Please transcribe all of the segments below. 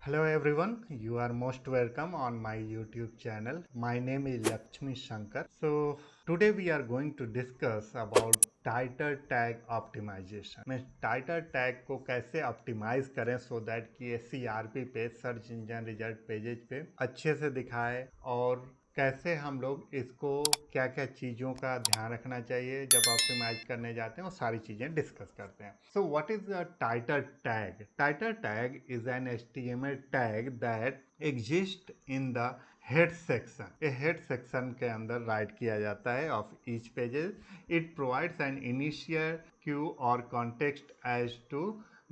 Hello everyone, you are most welcome on my YouTube channel. My name is Lakshmi Shankar. So today we are going to discuss about title tag optimization में title tag को कैसे optimize करें so that कि CRP पे search engine result pages पे अच्छे से दिखाए और कैसे हम लोग इसको क्या क्या चीज़ों का ध्यान रखना चाहिए जब ऑप्टिमाइज करने जाते हैं वो सारी चीज़ें डिस्कस करते हैं। So what is a title tag? Title tag is an HTML tag that exist in the head section. ये हेड सेक्शन के अंदर राइट किया जाता है of each pages. It provides an initial cue और context as to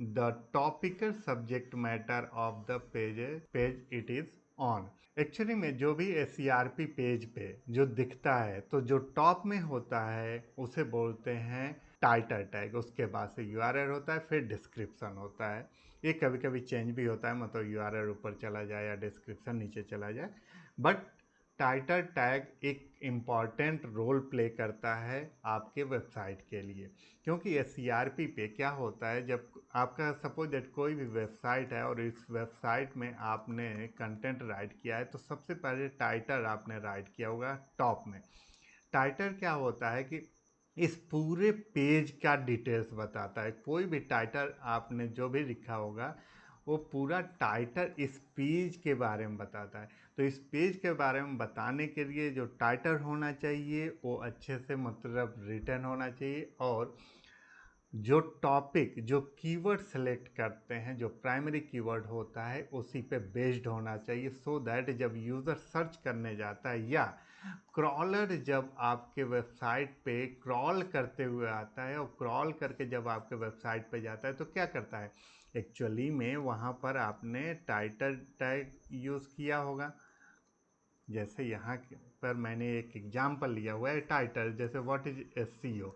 the topical subject matter of the page it is on. Actually में जो भी SCRP पेज पे जो दिखता है तो जो टॉप में होता है उसे बोलते हैं टाइटल टैग. उसके बाद से URL होता है, फिर डिस्क्रिप्शन होता है. ये कभी कभी चेंज भी होता है, मतलब URL ऊपर चला जाए या डिस्क्रिप्शन नीचे चला जाए. बट टाइटल टैग एक इम्पॉर्टेंट रोल प्ले करता है आपके वेबसाइट के लिए, क्योंकि SCRP पे क्या होता है, जब आपका सपोज दैट कोई भी वेबसाइट है और इस वेबसाइट में आपने कंटेंट राइट किया है तो सबसे पहले टाइटल आपने राइट किया होगा टॉप में. टाइटल क्या होता है कि इस पूरे पेज का डिटेल्स बताता है. कोई भी टाइटल आपने जो भी लिखा होगा वो पूरा टाइटल इस पेज के बारे में बताता है. तो इस पेज के बारे में बताने के लिए जो टाइटल होना चाहिए वो अच्छे से मतलब रिटर्न होना चाहिए, और जो टॉपिक जो कीवर्ड सेलेक्ट करते हैं जो प्राइमरी कीवर्ड होता है उसी पे बेस्ड होना चाहिए, सो दैट जब यूज़र सर्च करने जाता है या क्रॉलर जब आपके वेबसाइट पे क्रॉल करते हुए आता है और क्रॉल करके जब आपके वेबसाइट पे जाता है तो क्या करता है, एक्चुअली में वहाँ पर आपने टाइटल टैग यूज़ किया होगा. जैसे यहाँ पर मैंने एक एग्जाम्पल लिया हुआ है टाइटल, जैसे व्हाट इज SEO.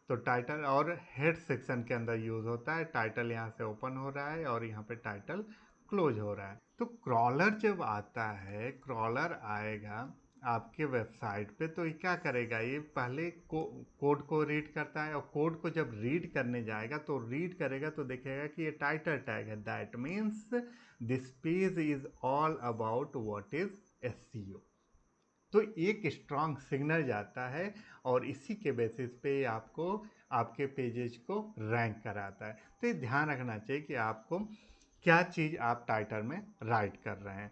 तो टाइटल और हेड सेक्शन के अंदर यूज़ होता है. टाइटल यहाँ से ओपन हो रहा है और यहाँ पे टाइटल क्लोज हो रहा है. तो क्रॉलर जब आता है, क्रॉलर आएगा आपके वेबसाइट पे तो ये क्या करेगा, ये पहले कोड को रीड करता है और कोड को जब रीड करने जाएगा तो रीड करेगा तो देखेगा कि ये टाइटल टैग है. That means this page is all about what is SEO. तो एक स्ट्रांग सिग्नल जाता है और इसी के बेसिस पे आपको आपके पेजेज को रैंक कराता है. तो ये ध्यान रखना चाहिए कि आपको क्या चीज़ आप टाइटल में राइट कर रहे हैं.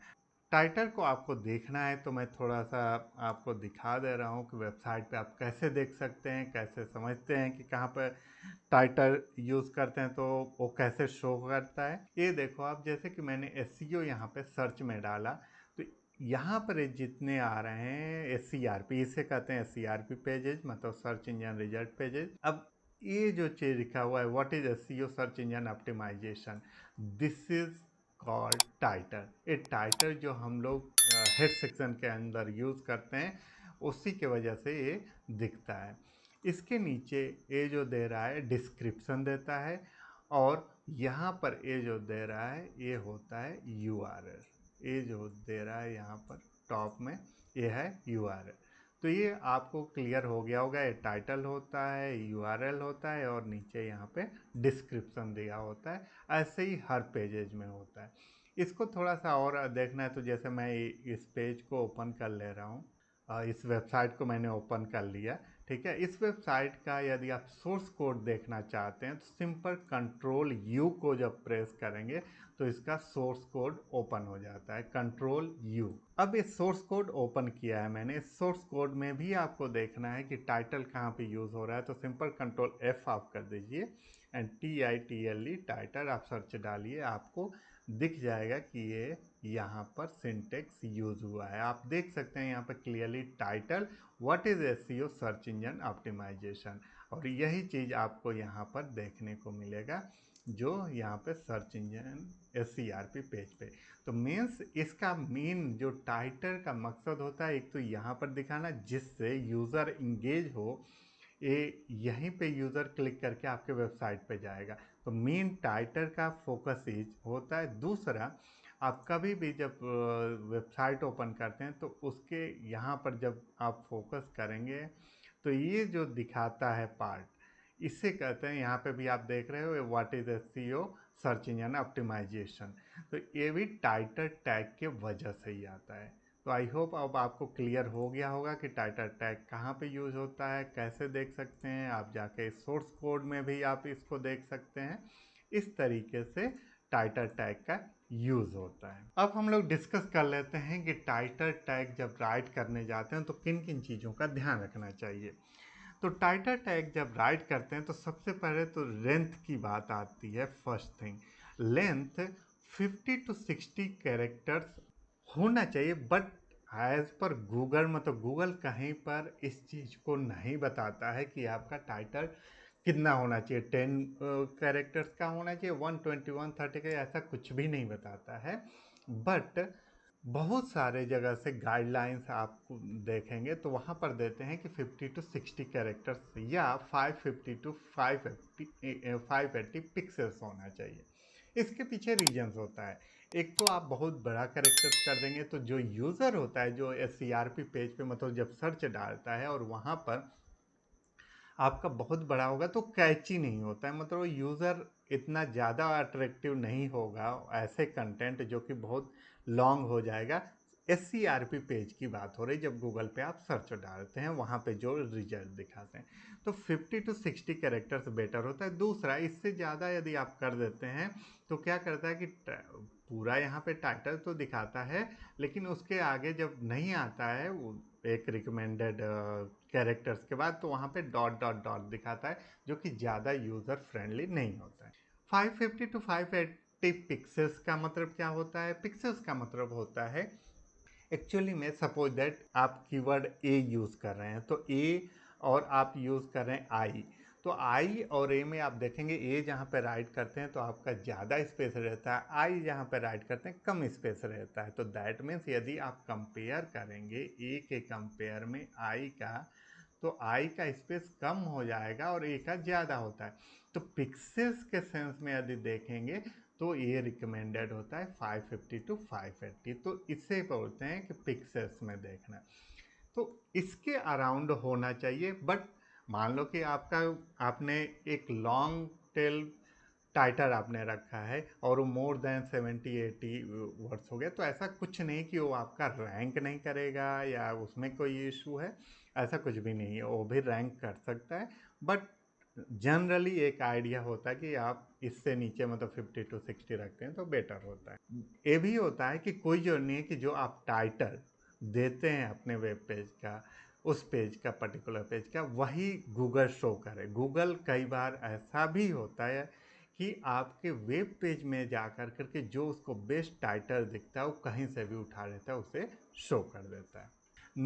टाइटल को आपको देखना है तो मैं थोड़ा सा आपको दिखा दे रहा हूँ कि वेबसाइट पे आप कैसे देख सकते हैं, कैसे समझते हैं कि कहाँ पर टाइटल यूज़ करते हैं तो वो कैसे शो करता है. ये देखो आप, जैसे कि मैंने SEO यहाँ पे सर्च में डाला तो यहाँ पर जितने आ रहे हैं SCRP, इसे कहते हैं SCRP पेजेज, मतलब सर्च इंजन रिजल्ट पेजेज. अब ये जो चीज़ लिखा हुआ है what is SEO search engine optimization, this is called title. ये टाइटल जो हम लोग हेड सेक्शन के अंदर यूज़ करते हैं उसी के वजह से ये दिखता है. इसके नीचे ये जो दे रहा है डिस्क्रिप्शन देता है, और यहाँ पर ये जो दे रहा है ये होता है URL. ये जो दे रहा है यहाँ पर टॉप में ये है URL. तो ये आपको क्लियर हो गया होगा, ये टाइटल होता है, URL होता है और नीचे यहाँ पे डिस्क्रिप्शन दिया होता है. ऐसे ही हर पेजेज में होता है. इसको थोड़ा सा और देखना है तो जैसे मैं इस पेज को ओपन कर ले रहा हूँ. इस वेबसाइट को मैंने ओपन कर लिया. ठीक है, इस वेबसाइट का यदि आप सोर्स कोड देखना चाहते हैं तो सिंपल Ctrl+U को जब प्रेस करेंगे तो इसका सोर्स कोड ओपन हो जाता है. Ctrl+U. अब इस सोर्स कोड ओपन किया है मैंने. इस सोर्स कोड में भी आपको देखना है कि टाइटल कहाँ पे यूज़ हो रहा है तो सिंपल Ctrl+F आप कर दीजिए एंड TITLE टाइटल आप सर्च डालिए, आपको दिख जाएगा कि ये यहाँ पर सिंटेक्स यूज हुआ है. आप देख सकते हैं यहाँ पर clearly title what is SEO search engine optimization, और यही चीज़ आपको यहाँ पर देखने को मिलेगा जो यहाँ पे सर्च इंजन SCRP पेज पे. तो मीन्स इसका मेन जो टाइटल का मकसद होता है एक तो यहाँ पर दिखाना जिससे यूज़र इंगेज हो. ये यहीं पे यूज़र क्लिक करके आपके वेबसाइट पे जाएगा. तो मेन टाइटल का फोकस इज होता है. दूसरा, आप कभी भी जब वेबसाइट ओपन करते हैं तो उसके यहाँ पर जब आप फोकस करेंगे तो ये जो दिखाता है पार्ट इसे कहते हैं, यहाँ पे भी आप देख रहे हो what is SEO search engine optimization. तो ये भी टाइटल टैग के वजह से ही आता है। तो आई होप अब आपको क्लियर हो गया होगा कि टाइटल टैग कहाँ पे यूज़ होता है, कैसे देख सकते हैं। आप जाके सोर्स कोड में भी आप इसको देख सकते हैं। इस तरीके से टाइटल टैग का यूज़ होता है। अब हम लोग डिस्कस कर लेते हैं कि टाइटल टैग जब राइट करने जाते हैं तो किन किन चीज़ों का ध्यान रखना चाहिए। तो टाइटल टैग जब राइट करते हैं तो सबसे पहले तो लेंथ की बात आती है। First thing, length 50 to 60 characters होना चाहिए, बट एज पर गूगल मतलब गूगल कहीं पर इस चीज़ को नहीं बताता है कि आपका टाइटल कितना होना चाहिए। 10 कैरेक्टर्स का होना चाहिए, 120 130 का, ऐसा कुछ भी नहीं बताता है। बट बहुत सारे जगह से गाइडलाइंस आप देखेंगे तो वहाँ पर देते हैं कि 50 to 60 कैरेक्टर्स या 550 to 580 पिक्सेल्स होना चाहिए। इसके पीछे रीजंस होता है। एक तो आप बहुत बड़ा कैरेक्टर्स कर देंगे तो जो यूज़र होता है, जो SCRP पेज पे मतलब जब सर्च डालता है और वहाँ पर आपका बहुत बड़ा होगा तो कैची नहीं होता है, मतलब यूज़र इतना ज़्यादा अट्रैक्टिव नहीं होगा ऐसे कंटेंट जो कि बहुत लॉन्ग हो जाएगा। SCRP पेज की बात हो रही, जब गूगल पे आप सर्च डालते हैं वहाँ पे जो रिजल्ट दिखाते हैं। तो 50 to 60 कैरेक्टर्स बेटर होता है। दूसरा, इससे ज़्यादा यदि आप कर देते हैं तो क्या करता है कि पूरा यहाँ पे टाइटल तो दिखाता है, लेकिन उसके आगे जब नहीं आता है वो एक रिकमेंडेड कैरेक्टर्स के बाद, तो वहाँ पे डॉट डॉट डॉट दिखाता है, जो कि ज़्यादा यूज़र फ्रेंडली नहीं होता है। 550 to 580 पिक्सेल्स का मतलब क्या होता है? पिक्सेल्स का मतलब होता है एक्चुअली में, सपोज दैट आप कीवर्ड ए यूज़ कर रहे हैं तो ए, और आप यूज़ कर रहे हैं आई, तो आई और ए में आप देखेंगे ए जहाँ पे राइट करते हैं तो आपका ज़्यादा स्पेस रहता है, आई जहाँ पे राइट करते हैं कम स्पेस रहता है। तो दैट मीन्स यदि आप कंपेयर करेंगे ए के कंपेयर में आई का, तो आई का स्पेस कम हो जाएगा और ए का ज़्यादा होता है। तो पिक्सेल्स के सेंस में यदि देखेंगे तो ये रिकमेंडेड होता है 550 to 580। तो इसे बोलते हैं कि पिक्सेल्स में देखना। तो इसके अराउंड होना चाहिए। बट मान लो कि आपने एक लॉन्ग टेल टाइटल आपने रखा है और वो मोर देन 70-80 वर्ड्स हो गया, तो ऐसा कुछ नहीं कि वो आपका रैंक नहीं करेगा या उसमें कोई इशू है। ऐसा कुछ भी नहीं है, वो भी रैंक कर सकता है। बट जनरली एक आइडिया होता है कि आप इससे नीचे मतलब 50 to 60 रखते हैं तो बेटर होता है। ये भी होता है कि कोई जो नहीं है कि जो आप टाइटल देते हैं अपने वेब पेज का, उस पेज का पर्टिकुलर पेज का वही गूगल शो करे। गूगल कई बार ऐसा भी होता है कि आपके वेब पेज में जा कर करके जो उसको बेस्ट टाइटल दिखता है वो कहीं से भी उठा लेता है, उसे शो कर देता है।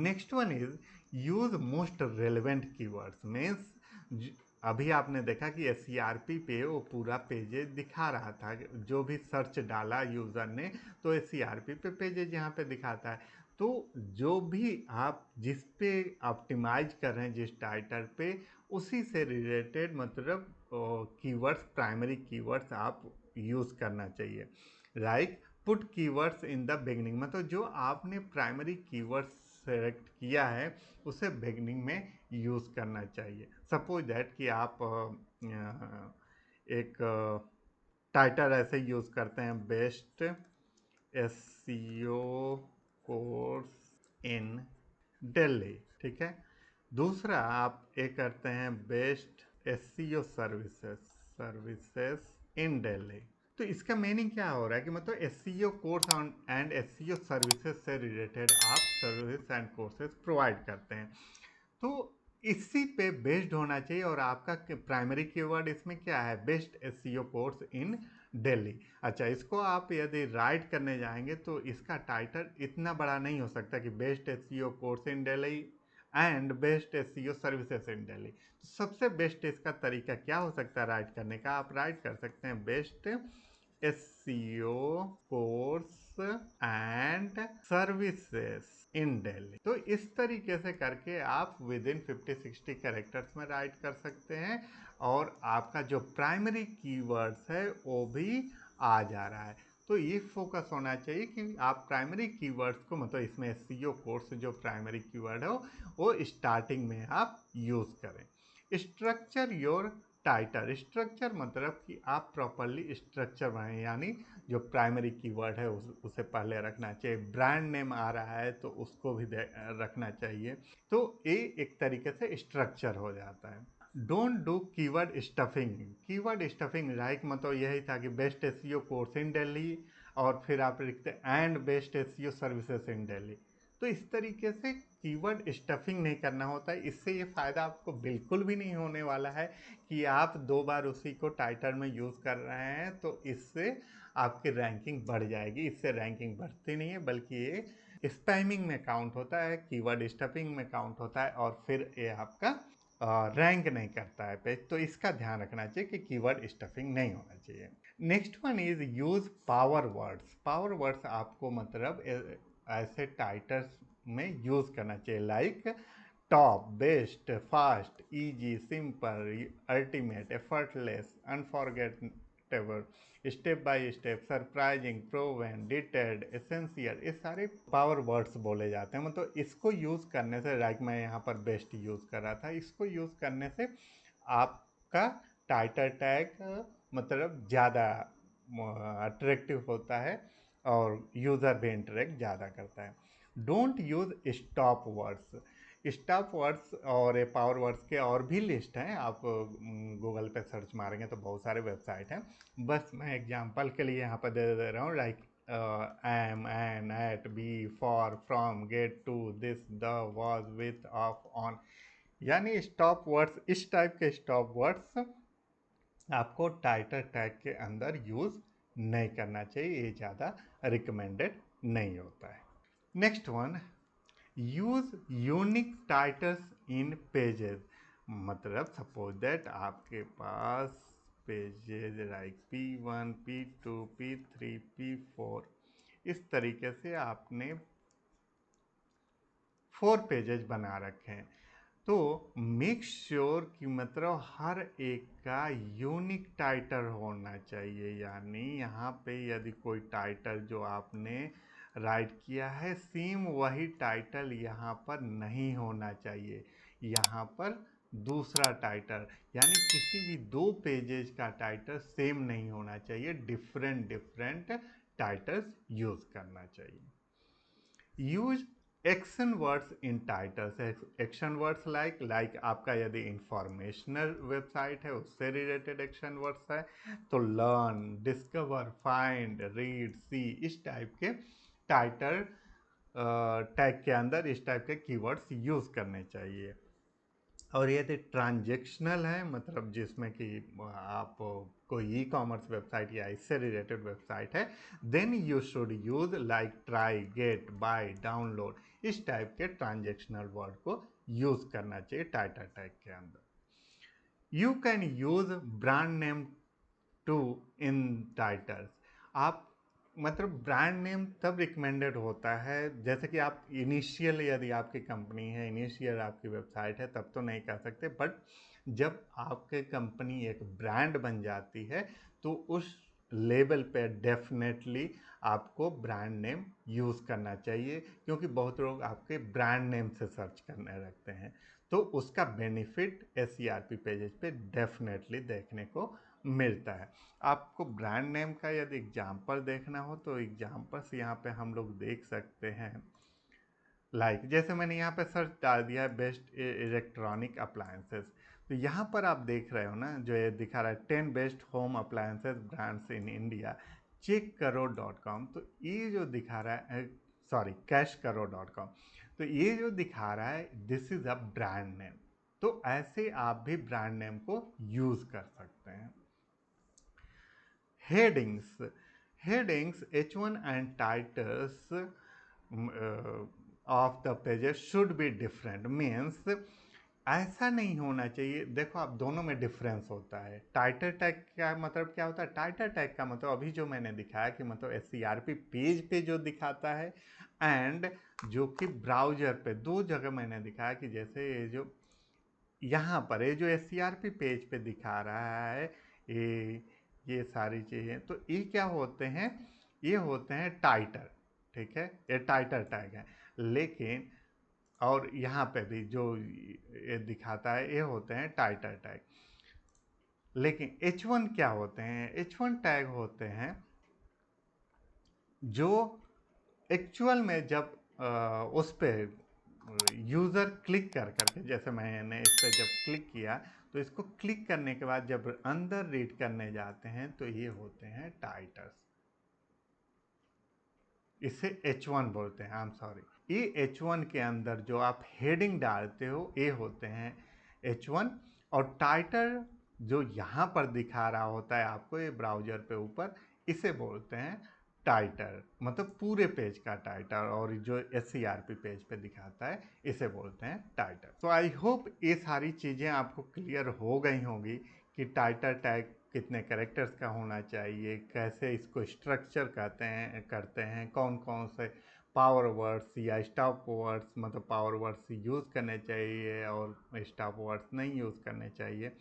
Next one is use most relevant keywords. Means अभी आपने देखा कि SCRP पे वो पूरा पेजेज दिखा रहा था, जो भी सर्च डाला यूज़र ने तो SCRP पे पेजेज यहाँ पे दिखाता है। तो जो भी आप जिस पे ऑप्टिमाइज कर रहे हैं, जिस टाइटल पे, उसी से रिलेटेड मतलब कीवर्ड्स, प्राइमरी कीवर्ड्स आप यूज़ करना चाहिए। Like put keywords in the beginning, मतलब जो आपने प्राइमरी कीवर्ड्स सेलेक्ट किया है उसे बिगनिंग में यूज़ करना चाहिए। सपोज दैट कि आप एक टाइटल ऐसे यूज़ करते हैं, best SEO course in Delhi, ठीक है। दूसरा आप एक करते हैं best SEO services in Delhi. तो इसका मीनिंग क्या हो रहा है कि मतलब SEO course and SEO services से रिलेटेड आप सर्विस एंड कोर्सेज प्रोवाइड करते हैं, तो इसी पे बेस्ड होना चाहिए। और आपका प्राइमरी कीवर्ड इसमें क्या है? Best SEO course in Delhi. अच्छा, इसको आप यदि राइट करने जाएंगे तो इसका टाइटल इतना बड़ा नहीं हो सकता कि best SEO course in Delhi and best SEO services in Delhi. तो सबसे बेस्ट इसका तरीका क्या हो सकता है राइट करने का? आप राइट कर सकते हैं best SEO course and services in Delhi. तो इस तरीके से करके आप विद इन 50-60 कैरेक्टर्स में राइट कर सकते हैं और आपका जो प्राइमरी कीवर्ड्स है वो भी आ जा रहा है। तो ये फोकस होना चाहिए कि आप प्राइमरी कीवर्ड्स को, मतलब इसमें SEO कोर्स जो प्राइमरी कीवर्ड हो वो स्टार्टिंग में आप यूज़ करें। स्ट्रक्चर योर टाइटर स्ट्रक्चर मतलब कि आप प्रॉपरली स्ट्रक्चर बनाए, यानी जो प्राइमरी कीवर्ड है उसे पहले रखना चाहिए। ब्रांड नेम आ रहा है तो उसको भी रखना चाहिए। तो ये एक तरीके से स्ट्रक्चर हो जाता है। Don't do keyword stuffing. Keyword stuffing like मतलब यही था कि best SEO course in Delhi और फिर आप लिखते and best SEO services in Delhi. तो इस तरीके से कीवर्ड स्टफिंग नहीं करना होता है। इससे ये फ़ायदा आपको बिल्कुल भी नहीं होने वाला है कि आप 2 बार उसी को टाइटल में यूज़ कर रहे हैं, तो इससे आपकी रैंकिंग बढ़ जाएगी। इससे रैंकिंग बढ़ती नहीं है, बल्कि ये स्पैमिंग में काउंट होता है, कीवर्ड स्टफिंग में काउंट होता है, और फिर ये आपका रैंक नहीं करता है पेज। तो इसका ध्यान रखना चाहिए कि कीवर्ड स्टफिंग नहीं होना चाहिए। Next one is use power words. Power words आपको मतलब ऐसे टाइटल्स में यूज करना चाहिए, like top, best, fast, easy, simple, ultimate, effortless, unforgettable, step by step, surprising, proven, detailed, essential, ये सारे पावर वर्ड्स बोले जाते हैं। मतलब इसको यूज़ करने से, लाइक मैं यहाँ पर बेस्ट यूज़ कर रहा था, इसको यूज़ करने से आपका टाइटल टैग मतलब ज़्यादा अट्रैक्टिव होता है और यूज़र भी इंटरेक्ट ज़्यादा करता है। Don't use stop words. Stop words और ये पावर वर्ड्स के और भी लिस्ट हैं, आप गूगल पे सर्च मारेंगे तो बहुत सारे वेबसाइट हैं। बस मैं एग्जांपल के लिए यहाँ पर दे रहा हूँ, like am, an, at, be, for, from, get, to, this, the, was, with, of, on. यानी स्टॉप वर्ड्स, इस टाइप के स्टॉप वर्ड्स आपको टाइटल टैग के अंदर यूज़ नहीं करना चाहिए, ये ज़्यादा रिकमेंडेड नहीं होता है। Next one, use unique titles इन पेजेस। मतलब सपोज दैट आपके पास pages like P1, P2, P3, P4, इस तरीके से आपने 4 पेजेस बना रखे हैं। तो मेक श्योर कि मतलब हर एक का यूनिक टाइटल होना चाहिए। यानी यहाँ पे यदि कोई टाइटल जो आपने राइट किया है, सेम वही टाइटल यहाँ पर नहीं होना चाहिए। यहाँ पर दूसरा टाइटल, यानी किसी भी 2 पेजेस का टाइटल सेम नहीं होना चाहिए, डिफरेंट डिफरेंट टाइटल्स यूज करना चाहिए। Use action words in titles. Action words like आपका यदि इंफॉर्मेशनल वेबसाइट है उससे रिलेटेड एक्शन वर्ड्स है तो लर्न, डिस्कवर, फाइंड, रीड, सी, इस टाइप के टाइटल टैग के अंदर इस टाइप के कीवर्ड्स यूज करने चाहिए। और यदि ट्रांजेक्शनल है, मतलब जिसमें कि आप कोई ई कॉमर्स वेबसाइट या इससे रिलेटेड वेबसाइट है, then you should use like try, get, buy, download, इस टाइप के ट्रांजेक्शनल वर्ड को यूज करना चाहिए टाइटल टैग के अंदर। You can use brand name too in titles. आप मतलब ब्रांड नेम तब रिकमेंडेड होता है जैसे कि आप इनिशियल, यदि आपकी कंपनी है, इनिशियल आपकी वेबसाइट है, तब तो नहीं कर सकते, बट जब आपके कंपनी एक ब्रांड बन जाती है तो उस लेवल पे डेफिनेटली आपको ब्रांड नेम यूज़ करना चाहिए, क्योंकि बहुत लोग आपके ब्रांड नेम से सर्च करने लगते हैं। तो उसका बेनिफिट SERP पेजेस पे डेफिनेटली देखने को मिलता है। आपको ब्रांड नेम का यदि एग्जाम्पल देखना हो तो एग्जाम्पल्स यहाँ पे हम लोग देख सकते हैं। लाइक जैसे मैंने यहाँ पे सर्च डाल दिया है बेस्ट इलेक्ट्रॉनिक अप्लायंसेस, तो यहाँ पर आप देख रहे हो ना, जो ये दिखा रहा है 10 best home appliances brands in India, check करो .com। तो ये जो दिखा रहा है, सॉरी, कैश करो .com, तो ये जो दिखा रहा है this is a brand name. तो ऐसे आप भी ब्रांड नेम को यूज कर सकते हैं। Headings, headings H1 and titles of the pages should be different. Means ऐसा नहीं होना चाहिए, देखो आप दोनों में डिफरेंस होता है। टाइटल टैग का मतलब क्या होता है? टाइटल टैग का मतलब अभी जो मैंने दिखाया कि मतलब SERP पेज पे जो दिखाता है एंड जो कि ब्राउजर पे, 2 जगह मैंने दिखाया कि जैसे ये जो यहाँ पर ये जो SERP पेज पे दिखा रहा है, ये सारी चीज़ें, तो ये क्या होते हैं? ये होते हैं टाइटल, ठीक है, ये टाइटल टैग है। लेकिन और यहाँ पे भी जो ये दिखाता है ये होते हैं टाइटल टैग। लेकिन H1 क्या होते हैं? H1 टैग होते हैं जो एक्चुअल में जब उस पर यूज़र क्लिक कर करके, जैसे मैंने इस पर जब क्लिक किया तो इसको क्लिक करने के बाद जब अंदर रीड करने जाते हैं तो ये होते हैं टाइटल्स। इसे H1 बोलते हैं। आई एम सॉरी, ये H1 के अंदर जो आप हेडिंग डालते हो ये होते हैं H1। और टाइटल जो यहाँ पर दिखा रहा होता है आपको ये ब्राउजर पे ऊपर, इसे बोलते हैं टाइटल, मतलब पूरे पेज का टाइटल। और जो SCRP पेज पे दिखाता है इसे बोलते हैं टाइटल। तो आई होप ये सारी चीज़ें आपको क्लियर हो गई होंगी कि टाइटल टैग कितने कैरेक्टर्स का होना चाहिए, कैसे इसको स्ट्रक्चर करते हैं, कौन कौन से पावर वर्ड्स या स्टॉप वर्ड्स, मतलब पावर वर्ड्स यूज़ करने चाहिए और स्टॉप वर्ड्स नहीं यूज़ करने चाहिए।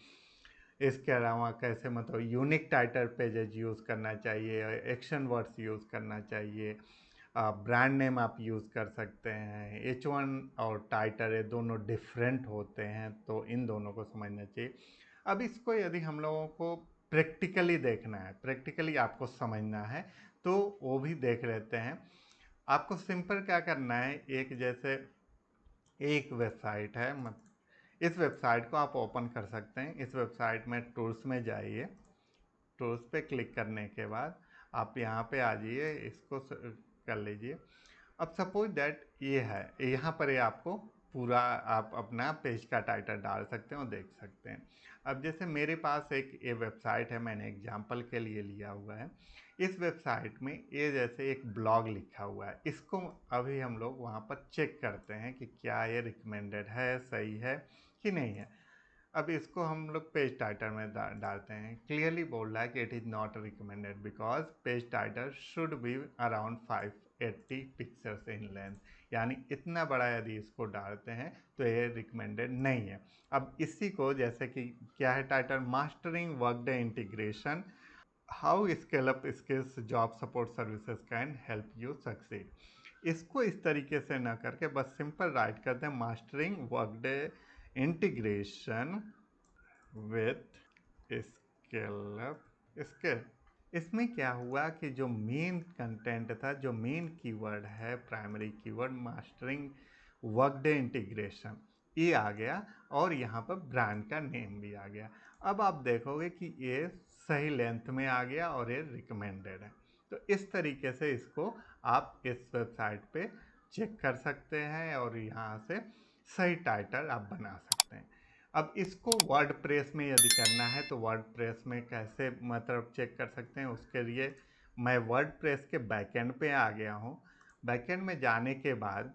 इसके अलावा कैसे मतलब यूनिक टाइटल पेजेज यूज़ करना चाहिए, एक्शन वर्ड्स यूज़ करना चाहिए, ब्रांड नेम आप यूज़ कर सकते हैं। H1 और टाइटल ये दोनों डिफरेंट होते हैं, तो इन दोनों को समझना चाहिए। अब इसको यदि हम लोगों को प्रैक्टिकली देखना है, प्रैक्टिकली आपको समझना है, तो वो भी देख लेते हैं। आपको सिंपल क्या करना है, एक जैसे एक वेबसाइट है, इस वेबसाइट को आप ओपन कर सकते हैं। इस वेबसाइट में टूल्स में जाइए, टूल्स पे क्लिक करने के बाद आप यहाँ पे आ जाइए, इसको कर लीजिए। अब सपोज दैट ये है, यहाँ पर ये आपको पूरा आप अपना पेज का टाइटल डाल सकते हैं और देख सकते हैं। अब जैसे मेरे पास एक ये वेबसाइट है, मैंने एग्जांपल के लिए लिया हुआ है। इस वेबसाइट में ये जैसे एक ब्लॉग लिखा हुआ है, इसको अभी हम लोग वहाँ पर चेक करते हैं कि क्या ये रिकमेंडेड है, सही है कि नहीं है। अब इसको हम लोग पेज टाइटल में डालते हैं। क्लियरली बोल रहा है कि it is not recommended because page title should be around 580 pixels in length, यानी इतना बड़ा यदि इसको डालते हैं तो ये रिकमेंडेड नहीं है। अब इसी को जैसे कि क्या है title, mastering Workday integration, how scale up skills job support services can help you succeed. इसको इस तरीके से ना करके बस सिंपल राइट करते हैं mastering Workday integration with scale up scale. इसमें क्या हुआ कि जो मेन कंटेंट था, जो मेन कीवर्ड है, primary keyword mastering Workday integration, ये आ गया और यहाँ पर ब्रांड का नेम भी आ गया। अब आप देखोगे कि ये सही लेंथ में आ गया और ये रिकमेंडेड है। तो इस तरीके से इसको आप इस वेबसाइट पे चेक कर सकते हैं और यहाँ से सही टाइटल आप बना सकते हैं। अब इसको वर्ड प्रेस में यदि करना है तो वर्ड प्रेस में कैसे मतलब चेक कर सकते हैं, उसके लिए मैं वर्ड प्रेस के बैकएंड पे आ गया हूँ। बैकएंड में जाने के बाद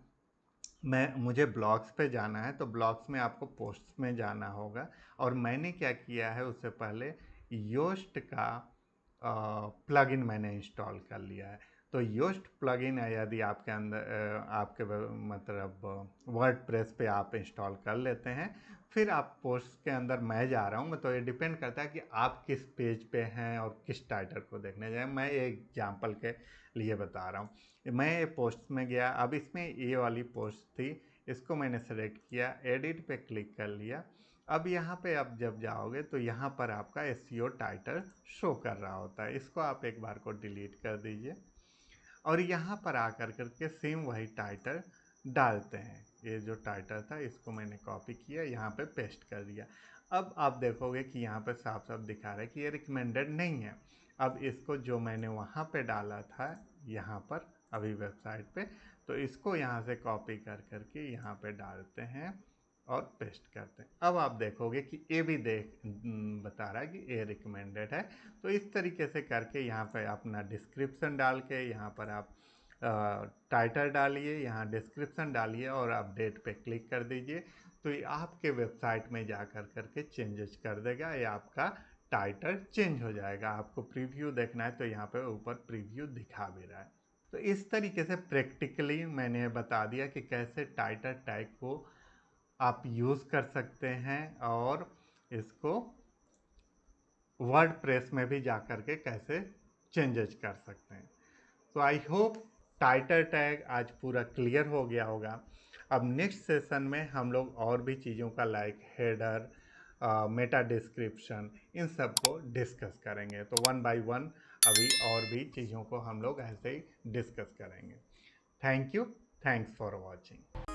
मुझे ब्लॉग्स पे जाना है, तो ब्लॉग्स में आपको पोस्ट्स में जाना होगा। और मैंने क्या किया है, उससे पहले योस्ट का प्लगइन मैंने इंस्टॉल कर लिया है। तो योस्ट प्लगइन है, यदि आपके अंदर आपके मतलब वर्ड प्रेस पे आप इंस्टॉल कर लेते हैं, फिर आप पोस्ट के अंदर मैं जा रहा हूँ, तो ये डिपेंड करता है कि आप किस पेज पे हैं और किस टाइटल को देखने जाए। मैं एक एग्जाम्पल के लिए बता रहा हूँ। मैं ये पोस्ट में गया, अब इसमें ये वाली पोस्ट थी, इसको मैंने सेलेक्ट किया, एडिट पे क्लिक कर लिया। अब यहाँ पे आप जब जाओगे तो यहाँ पर आपका SEO टाइटल शो कर रहा होता है, इसको आप एक बार को डिलीट कर दीजिए और यहाँ पर आकर करके सेम वही टाइटल डालते हैं। ये जो टाइटल था इसको मैंने कॉपी किया, यहाँ पे पेस्ट कर दिया। अब आप देखोगे कि यहाँ पे साफ साफ दिखा रहा है कि ये रिकमेंडेड नहीं है। अब इसको जो मैंने वहाँ पे डाला था यहाँ पर अभी वेबसाइट पे, तो इसको यहाँ से कॉपी कर करके यहाँ पे डालते हैं और पेस्ट करते हैं। अब आप देखोगे कि ये भी बता रहा है कि ये रिकमेंडेड है। तो इस तरीके से करके यहाँ पे अपना डिस्क्रिप्शन डाल के यहाँ पर आप टाइटल डालिए, यहाँ डिस्क्रिप्शन डालिए और अपडेट पे क्लिक कर दीजिए। तो ये आपके वेबसाइट में जा कर करके चेंजेस कर देगा, या आपका टाइटल चेंज हो जाएगा। आपको प्रीव्यू देखना है तो यहाँ पे ऊपर प्रीव्यू दिखा भी रहा है। तो इस तरीके से प्रैक्टिकली मैंने बता दिया कि कैसे टाइटल टैग को आप यूज़ कर सकते हैं और इसको वर्ड प्रेस में भी जा कर के कैसे चेंजेस कर सकते हैं। तो आई होप टाइटल टैग आज पूरा क्लियर हो गया होगा। अब नेक्स्ट सेशन में हम लोग और भी चीज़ों का लाइक हेडर, मेटा डिस्क्रिप्शन, इन सब को डिस्कस करेंगे। तो वन बाय वन अभी और भी चीज़ों को हम लोग ऐसे ही डिस्कस करेंगे। Thank you, thanks for watching.